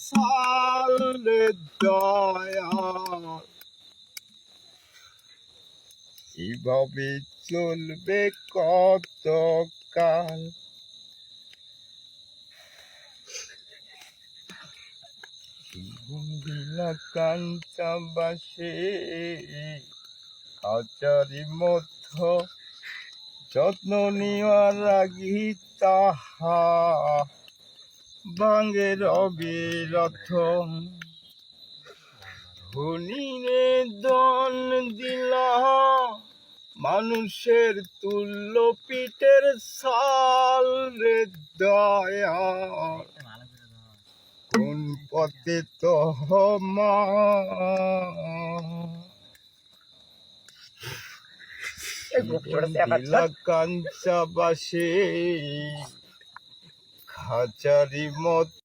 সালে দয়া এভাবে চলবে কত কাল। কাঞ্চা বাসে হাজারি মধ্য যত্ন নিওয়ার রাগি তাহা বাঙ্গের অবিরথ। ধনীরে দন দিলা মানুষের তুল্য পিঠের সাল রে দয়া কোন পথে তহমা কাঞ্চা বাসে খাঁচারি মত